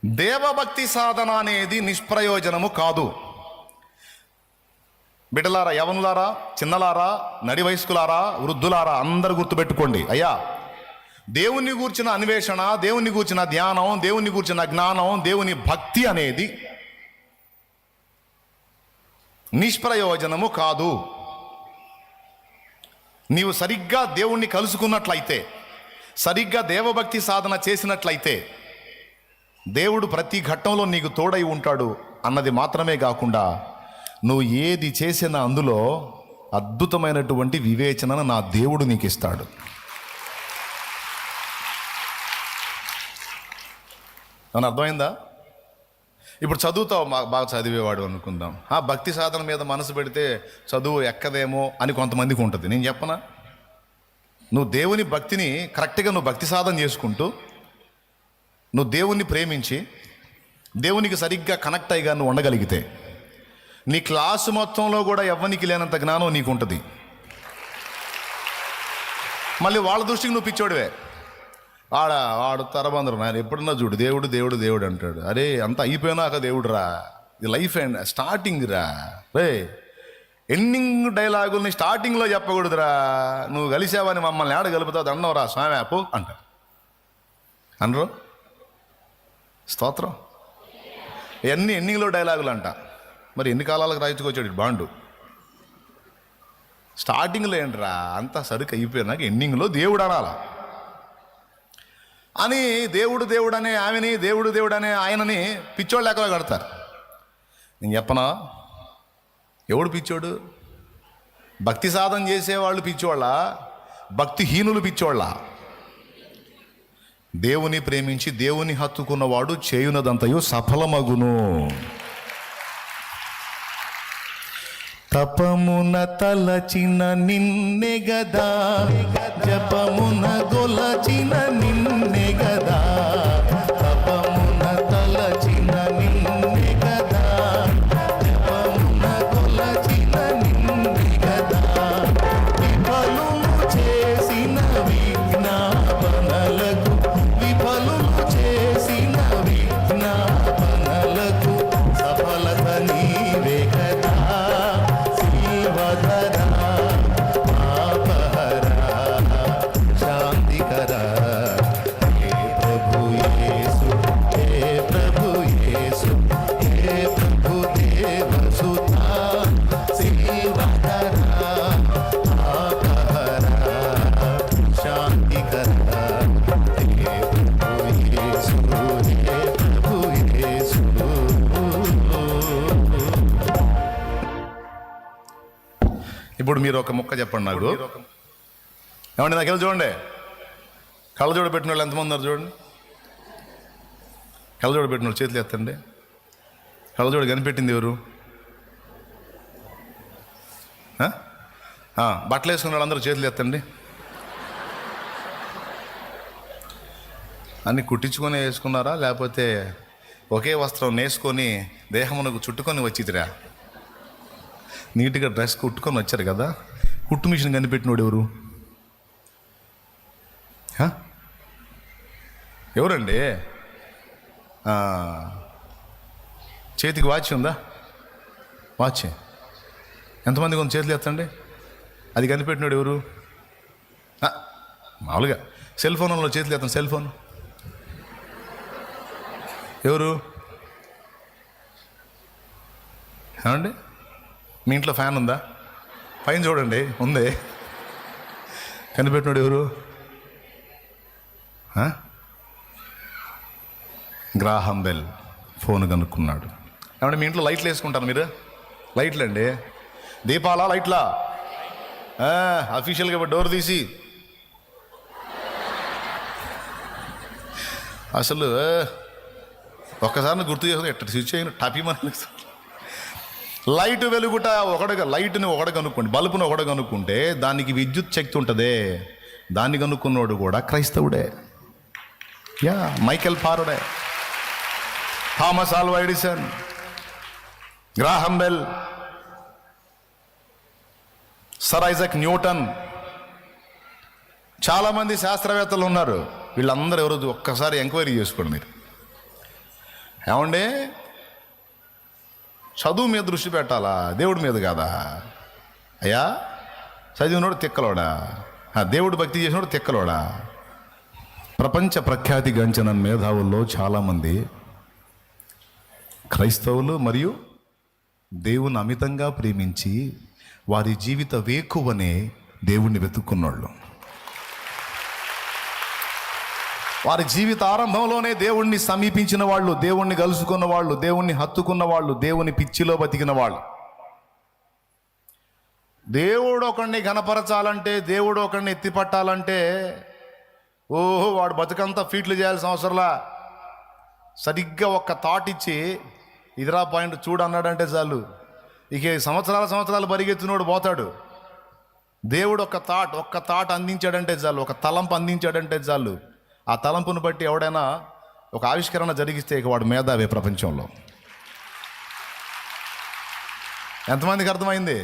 దేవభక్తి సాధన అనేది నిష్ప్రయోజనము కాదు. బిడ్డలారా, యవనులారా, చిన్నలారా, నడి వయస్కులారా, వృద్ధులారా, అందరు గుర్తుపెట్టుకోండి. అయ్యా, దేవుని గూర్చిన అన్వేషణ, దేవుని గూర్చిన ధ్యానం, దేవుని గూర్చిన జ్ఞానం, దేవుని భక్తి అనేది నిష్ప్రయోజనము కాదు. నీవు సరిగ్గా దేవుణ్ణి కలుసుకున్నట్లయితే, సరిగ్గా దేవభక్తి సాధన చేసినట్లయితే దేవుడు ప్రతి ఘట్టంలో నీకు తోడై ఉంటాడు అన్నది మాత్రమే కాకుండా, నువ్వు ఏది చేసినా అందులో అద్భుతమైనటువంటి వివేచనను నా దేవుడు నీకు ఇస్తాడు. అని అర్థమైందా? ఇప్పుడు చదువుతావు, బాగా చదివేవాడు అనుకుందాం. భక్తి సాధన మీద మనసు పెడితే చదువు ఎక్కదేమో అని కొంతమందికి ఉంటుంది. నేను చెప్పనా, నువ్వు దేవుని భక్తిని కరెక్ట్గా నువ్వు భక్తి సాధన చేసుకుంటూ, నువ్వు దేవుణ్ణి ప్రేమించి దేవునికి సరిగ్గా కనెక్ట్ అయ్యిగా నువ్వు ఉండగలిగితే, నీ క్లాసు మొత్తంలో కూడా ఎవ్వనికి లేనంత జ్ఞానం నీకు ఉంటుంది. మళ్ళీ వాళ్ళ దృష్టికి నువ్వు పిచ్చోడివే. వాడు తరబందరు, నేను ఎప్పుడన్నా చూడు దేవుడు దేవుడు దేవుడు అంటాడు. అరే, అంత అయిపోయినాక దేవుడు రా, ఇది లైఫ్ అండ్ స్టార్టింగ్ రా. రే, ఎండింగ్ డైలాగుల్ని స్టార్టింగ్లో చెప్పకూడదురా. నువ్వు కలిసావని మమ్మల్ని ఆడ కలుపుతావు, అన్నవరా స్వామి అప్పు అంటారు. అనరు? స్తోత్రం. ఎన్ని ఎండింగ్లో డైలాగులు అంట. మరి ఎన్ని కాలాలకు రాయించుకొచ్చాడు బాండు? స్టార్టింగ్లో ఏంట్రా, అంతా సరుకు అయిపోయినాక ఎండింగ్లో దేవుడు అనాలా అని దేవుడు దేవుడు అనే ఆమెని, దేవుడు దేవుడు అనే ఆయనని పిచ్చోళ్ళు ఎక్కడో కడతారు. నేను చెప్పనా, ఎవడు పిచ్చోడు? భక్తి సాధన చేసేవాళ్ళు పిచ్చోళ్ళ, భక్తిహీనులు పిచ్చోళ్ళ? దేవుని ప్రేమించి దేవుని హత్తుకున్నవాడు చేయునదంతయు సఫలమగును. తపమున తలచిన నిన్నే గదా, జపమున గొలచిన నిన్నే గదా, తపమున తలచిన నిన్నే గదా, జపమున గొలచిన నిన్నే గదా, విఫలము చేసిన విజ్ఞాపనలకు, విఫలము చేసిన విజ్ఞాపనలకు సఫలత నీవే కదా. ఇప్పుడు మీరు ఒక ముక్క చెప్పండి నాకు. ఏమండి, నాకు వెళ్ళి చూడండి. కళ్ళజోడు పెట్టిన వాళ్ళు ఎంతమంది ఉన్నారు చూడండి. కళ్ళజోడు పెట్టిన వాళ్ళు చేతులు ఎత్తండి. కళ్ళజోడు కనిపెట్టింది ఎవరు? బట్టలు వేసుకున్న వాళ్ళందరూ చేతులు ఎత్తండి. అన్ని కుట్టించుకొని వేసుకున్నారా, లేకపోతే ఒకే వస్త్రం నేసుకొని దేహమునకు చుట్టుకొని వచ్చిదిరా? నీట్గా డ్రెస్ కుట్టుకొని వచ్చారు కదా. కుట్టు మిషన్ కనిపెట్టినోడు ఎవరు? ఎవరండి? చేతికి వాచ్ ఉందా? వాచ్ ఎంతమంది కొంచెం చేతులు ఎత్తండి. అది కనిపెట్టినోడు ఎవరు? మామూలుగా సెల్ ఫోన్లో చేతులు ఎత్తండి. సెల్ ఫోన్ ఎవరు? ఏమండి, మీ ఇంట్లో ఫ్యాన్ ఉందా? పైన చూడండి, ఉంది. కనిపెట్టినోడు ఎవరు? గ్రాహం బెల్ ఫోన్ కనుక్కున్నాడు. ఏమంటే మీ ఇంట్లో లైట్లు వేసుకుంటారు మీరు? లైట్లు అండి. దీపాలా లైట్లా? అఫీషియల్గా డోర్ తీసి అసలు ఒక్కసారి గుర్తు చేసుకుని ఎట్ట స్విచ్ అయిన టపీమని. లైట్ వెలుగుట లైట్ని ఒకడు కనుక్కోండి, బల్బుని ఒకడు కనుక్కుంటే దానికి విద్యుత్ శక్తి ఉంటుంది. దాన్ని కనుక్కున్నోడు కూడా క్రైస్తవుడే. Michael Faraday, Thomas Alva Edison, Graham Bell, sir Isaac Newton, చాలామంది శాస్త్రవేత్తలు ఉన్నారు. వీళ్ళందరూ ఎవరు ఒక్కసారి ఎంక్వైరీ చేసుకోండి మీరు. ఏమండి, చదువు మీద దృష్టి పెట్టాలా, దేవుడి మీద కాదా? అయ్యా, చదివినోడు తిక్కలోడా, దేవుడు భక్తి చేసినోడు తిక్కలోడా? ప్రపంచ ప్రఖ్యాతి గంచిన మేధావుల్లో చాలామంది క్రైస్తవులు మరియు దేవుని అమితంగా ప్రేమించి వారి జీవిత వేకువనే దేవుణ్ణి వెతుక్కున్నోళ్ళు. వారి జీవిత ఆరంభంలోనే దేవుణ్ణి సమీపించిన వాళ్ళు, దేవుణ్ణి కలుసుకున్న వాళ్ళు, దేవుణ్ణి హత్తుకున్న వాళ్ళు, దేవుని పిచ్చిలో బతికిన వాళ్ళు. దేవుడు ఒకడిని ఘనపరచాలంటే, దేవుడు ఒకడిని ఎత్తిపట్టాలంటే ఓహో వాడు బతుకంతా ఫీట్లు చేయాల్సిన అవసరంలా. సరిగ్గా ఒక్క థాట్ ఇచ్చి ఇదిరా పాయింట్ చూడు అన్నాడంటే చాలు, ఇక సంవత్సరాలు పరిగెత్తినోడు పోతాడు. దేవుడు ఒక్క థాట్ అందించాడంటే చాలు, ఒక తలంపు అందించాడంటే చాలు, ఆ తలంపును బట్టి ఎవడైనా ఒక ఆవిష్కరణ జరిగిస్తే ఇక వాడు మేధావే ప్రపంచంలో. ఎంతమందికి అర్థమైంది?